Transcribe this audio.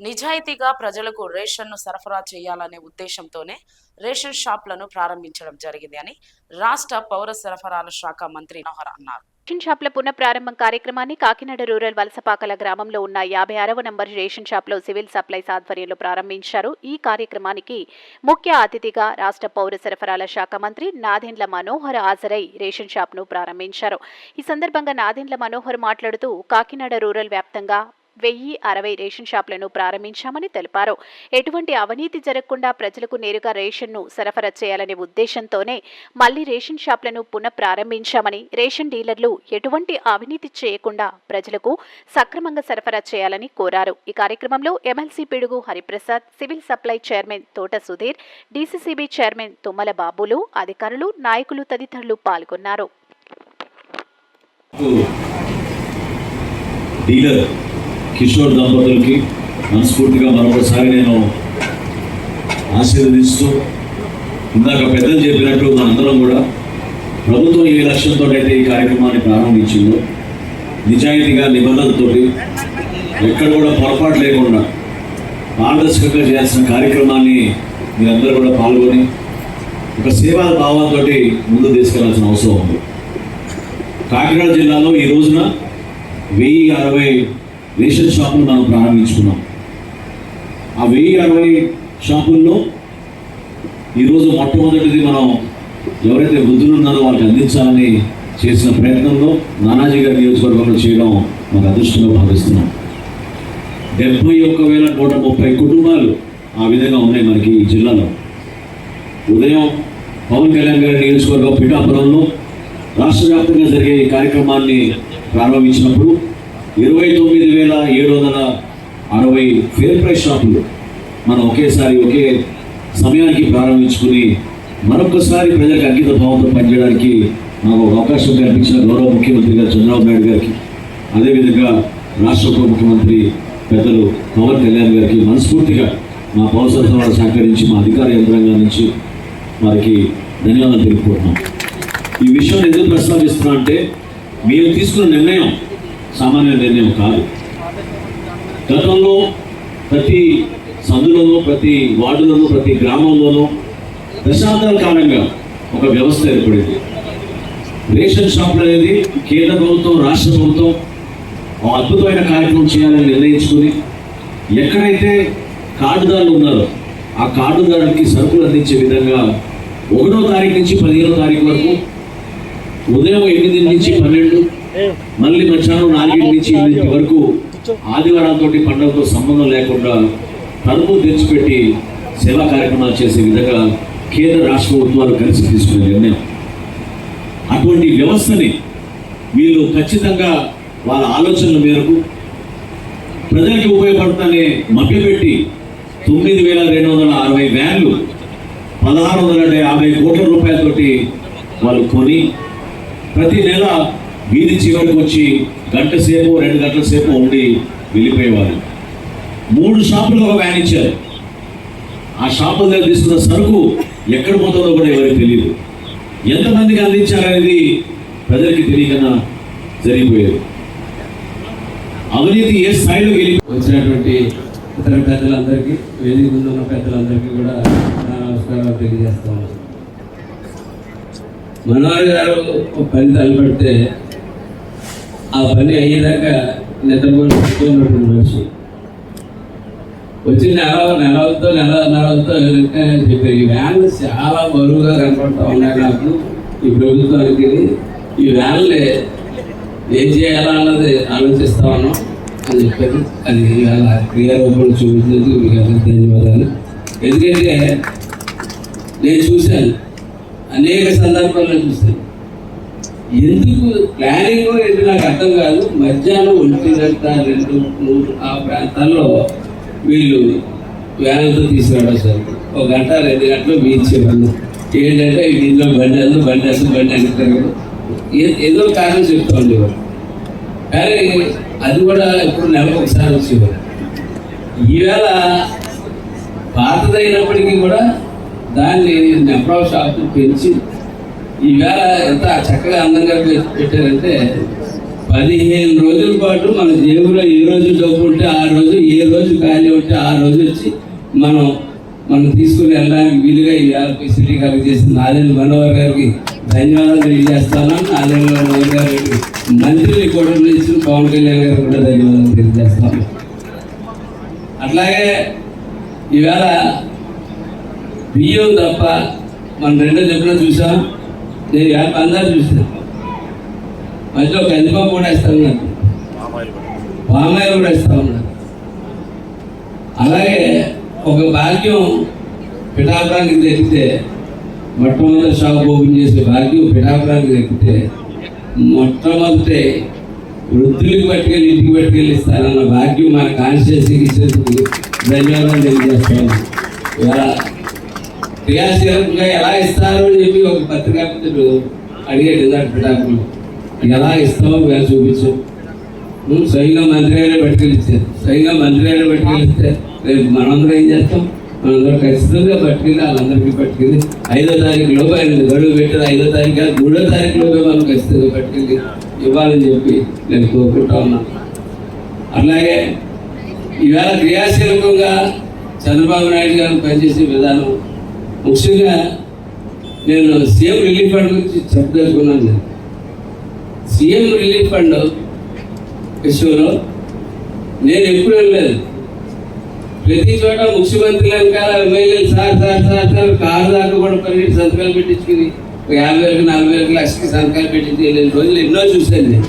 నిజాయితీగా ప్రజలకు రేషన్ను సరఫరా చేయాలనే ఉద్దేశంతోనే రేషన్ షాపులను ప్రారంభించడం జరిగింది అని రాష్ట్ర పౌర సరఫరాల శాఖ మంత్రి మనోహర్ అన్నారు. రేషన్ షాపుల పునఃప్రారంభం కార్యక్రమాన్ని కాకినాడ రూరల్ వలసపాకల గ్రామంలో ఉన్న 56వ నంబర్ రేషన్ షాప్లో సివిల్ సప్లైస్ ఆధ్వర్యంలో ప్రారంభించారు. ఈ కార్యక్రమానికి ముఖ్య అతిథిగా రాష్ట్ర పౌర సరఫరాల శాఖ మంత్రి నాదెండ్ల మనోహర్ హాజరై రేషన్ షాప్ను ప్రారంభించారు. ఈ సందర్భంగా నాదెండ్ల మనోహర్ మాట్లాడుతూ కాకినాడ రూరల్ వ్యాప్తంగా 1060 రేషన్ షాపులను ప్రారంభించామని తెలిపారు. ఎటువంటి అవినీతి జరగకుండా ప్రజలకు నేరుగా రేషన్ను సరఫరా చేయాలనే ఉద్దేశంతోనే మళ్లీ రేషన్ షాపులను పునః ప్రారంభించామని, రేషన్ డీలర్లు ఎటువంటి అవినీతి చేయకుండా ప్రజలకు సక్రమంగా సరఫరా చేయాలని కోరారు. ఈ కార్యక్రమంలో ఎమ్మెల్సీ పిడుగు హరిప్రసాద్, సివిల్ సప్లై చైర్మన్ తోట సుధీర్, డీసీసీబీ చైర్మన్ తుమ్మల బాబులు, అధికారులు, నాయకులు తదితరులు పాల్గొన్నారు. కిషోర్ దంపతులకి మనస్ఫూర్తిగా మరొకసారి నేను ఆశీర్వదిస్తూ, ఇందాక పెద్దలు చెప్పినట్టు మనందరం కూడా ప్రభుత్వం ఏ లక్ష్యంతో అయితే ఈ కార్యక్రమాన్ని ప్రారంభించిందో నిజాయితీగా నిబంధనలతోటి ఎక్కడ కూడా పొరపాటు లేకుండా పారదర్శకంగా చేయాల్సిన కార్యక్రమాన్ని మీరందరూ కూడా పాల్గొని ఒక సేవా భావంతో ముందుకు తీసుకెళ్లాల్సిన అవసరం ఉంది. కాకినాడ జిల్లాలో ఈ రోజున 1060 రేషన్ షాపులు మనం ప్రారంభించుకున్నాం. ఆ 1060 షాపుల్లో ఈరోజు మొట్టమొదటిది మనం ఎవరైతే వృద్ధులు ఉన్నారో వాళ్ళకి అందించాలని చేసిన ప్రయత్నంలో నానాజీ గారి నియోజకవర్గంలో చేయడం మాకు అదృష్టంగా భావిస్తున్నాం. 71,130 కుటుంబాలు ఆ విధంగా ఉన్నాయి మనకి ఈ జిల్లాలో. ఉదయం పవన్ కళ్యాణ్ గారి నియోజకవర్గం పిఠాపురంలో రాష్ట్ర వ్యాప్తంగా జరిగే ఈ కార్యక్రమాన్ని ప్రారంభించినప్పుడు 29,760 ఫేర్ ప్రైస్ షాపులు మనం ఒకే సమయానికి ప్రారంభించుకుని మరొకసారి ప్రజలకు అంకిత భావంతో పనిచేయడానికి నాకు ఒక అవకాశం కల్పించిన గౌరవ ముఖ్యమంత్రి గారు చంద్రబాబు నాయుడు గారికి, అదేవిధంగా రాష్ట్ర ఉప ముఖ్యమంత్రి పెద్దలు పవన్ కళ్యాణ్ గారికి మనస్ఫూర్తిగా మా పౌర సరఫరాల శాఖ నుంచి, మా అధికార యంత్రాంగం నుంచి వారికి ధన్యవాదాలు తెలుపుకుంటున్నాం. ఈ విషయం ఎందుకు ప్రస్తావిస్తున్నా అంటే, మేము తీసుకున్న నిర్ణయం సామాన్య నిర్ణయం కాదు. గతంలో ప్రతి సందులోనూ, ప్రతి వార్డులోనూ, ప్రతి గ్రామంలోనూ దశాబ్దాల కాలంగా ఒక వ్యవస్థ ఏర్పడింది. రేషన్ షాపులు అనేది కేంద్ర ప్రభుత్వం, రాష్ట్ర ప్రభుత్వం ఒక అద్భుతమైన కార్యక్రమం చేయాలని నిర్ణయించుకుని ఎక్కడైతే కార్డుదారులు ఉన్నారో ఆ కార్డుదారులకి సరుకులు అందించే విధంగా 1వ తారీఖు నుంచి 15వ తారీఖు వరకు ఉదయం 8 నుంచి 12, మళ్ళీ మధ్యాహ్నం 4 నుంచి 8 వరకు ఆదివారాలతో పండుగతో సంబంధం లేకుండా తలుపు తెచ్చిపెట్టి సేవా కార్యక్రమాలు చేసే విధంగా కేంద్ర రాష్ట్ర ప్రభుత్వాలు కలిసి తీసుకునే నిర్ణయం. అటువంటి వ్యవస్థని వీళ్ళు ఖచ్చితంగా వాళ్ళ ఆలోచనల మేరకు ప్రజలకు ఉపయోగపడుతుందనే మభ్యపెట్టి 9,260 వ్యాన్లు 1,650 కోట్ల రూపాయలతోటి వాళ్ళు కొని ప్రతి నెల వీధి చివరికి వచ్చి 1 గంట సేపు 2 గంటల సేపు ఉండి వెళ్ళిపోయేవారు. 3 షాపులకు ఒక వ్యాన్ ఇచ్చారు. ఆ షాపుల దగ్గర తీసుకున్న సరుకు ఎక్కడ పోతుందో కూడా ఎవరికి తెలియదు. ఎంతమందికి అందించారనేది ప్రజలకి తెలియకన్నా జరిగిపోయేది. అవినీతి ఏ స్థాయిలో వచ్చినటువంటి ఇతర పెద్దలందరికీ, వేదిక ముందు ఉన్న పెద్దలందరికీ కూడా నమస్కారాలు తెలియజేస్తాను. మనోహర్ గారు ఒక పని తలపెడితే ఆ పని అయ్యేదాకా నిద్రపోయినటువంటి మనిషి వచ్చి నెలతో చెప్పారు. ఈ వ్యాన్లు చాలా బరువుగా కనపడతా ఉన్నాయి నాకు ఈ ప్రభుత్వానికి. ఈ వ్యాన్లు ఏం చేయాలా అన్నది ఆలోచిస్తా ఉన్నాం అని చెప్పారు. అది ఇవాళ క్రియారూపంలో చూపించినందుకు మీకు అందరికీ ధన్యవాదాలు. ఎందుకంటే నేను చూశాను, అనేక సందర్భాల్లో చూశాను. ఎందుకు ప్లానింగ్ ఎందుకు నాకు అర్థం కాదు. మధ్యాహ్నం 1:2 ఆ ప్రాంతాల్లో వీళ్ళు వ్యాన్లతో తీసుకురావడం సార్ 1 గంట 2 గంటలు వీల్చేవాళ్ళు. ఏంటంటే దీనిలో బండి అనుకుంటారు, ఏదో కారణం చెప్తా ఉండేవారు. కానీ అది కూడా ఎప్పుడు నెలకు ఒకసారి వచ్చేవారు. ఈవేళ పాతదైనప్పటికీ కూడా దాన్ని నెంబర్ ఆఫ్ షాపులు పెంచి ఈవేళ ఎంత చక్కగా అందంగా పెట్టారంటే 15 రోజుల పాటు మన జేబులో ఏ రోజు డబ్బు ఉంటే ఆ రోజు, ఏ రోజు ఖాళీ ఉంటే ఆ రోజు వచ్చి మనం తీసుకుని వెళ్ళడానికి వీలుగా ఈ ఫెసిలిటీ కలెక్ట్ చేసిన నాదెండ్ల మనోహర్ గారికి ధన్యవాదాలు తెలియజేస్తాను. నాదెండ్ల మనోహర్ గారికి మంత్రిని కూడా ఇచ్చిన పవన్ కళ్యాణ్ గారికి కూడా ధన్యవాదాలు తెలియజేస్తాను. అట్లాగే ఈవేళ బియ్యం తప్ప మనం రెండో చెప్పిన చూసాం, నేను యాప్ అందరూ చూసాను. మధ్యలో కందిపప్పు కూడా ఇస్తా ఉన్నారు, పామాయిల్ కూడా ఇస్తా ఉన్నారు. అలాగే ఒక భాగ్యం పిఠాపురానికి దక్కితే, మొట్టమొదటి షాప్ ఓపెన్ చేసే భాగ్యం పిఠాపురానికి దక్కితే మొట్టమొదటి వృద్ధులకి పట్టుకెళ్ళి ఇంటికి పట్టుకెళ్ళి ఇస్తానన్న భాగ్యం మన కాన్స్టిట్యూన్సీకి ఇచ్చేందుకు ధన్యవాదాలు తెలియజేస్తాను. ఇలా క్రియాశీలకంగా ఎలా ఇస్తారు అని చెప్పి ఒక పత్రికా మిత్రుడు అడిగాడు ఇందాక పిఠాపురం, ఎలా ఇస్తామో వేళ చూపించు. స్వయంగా మంత్రిగానే పట్టుకెళ్ళిచ్చారు. స్వయంగా మంత్రిగానే పట్టుకెళ్ళిస్తే రేపు మనందరం ఏం చేస్తాం? మనందరం ఖచ్చితంగా పట్టుకెళ్ళి వాళ్ళందరికీ పట్టుకెళ్ళి 5వ తారీఖు లోపు ఆయన గడువు పెట్టారు. 5వ తారీఖు 3వ తారీఖు లోపే మనం ఖచ్చితంగా పట్టుకెళ్ళి ఇవ్వాలని చెప్పి నేను కోరుకుంటా ఉన్నాను. అట్లాగే ఈవేళ క్రియాశీలకంగా చంద్రబాబు నాయుడు గారు పనిచేసే విధానం, ముఖ్యంగా నేను సీఎం రిలీఫ్ ఫండ్ గురించి చెప్పదలుచుకున్నాను. సీఎం రిలీఫ్ ఫండ్ విషయంలో నేను ఎప్పుడు వెళ్ళలేదు. ప్రతి చోట ముఖ్యమంత్రి వెనకాల ఎమ్మెల్యేలు సార్ కారు దాకా కూడా పన్నెండు సంతకాలు పెట్టించుకుని 50,000 40,000 లక్షకి సంతకాలు పెట్టించి వెళ్ళిన రోజులు ఎన్నో చూశాను నేను.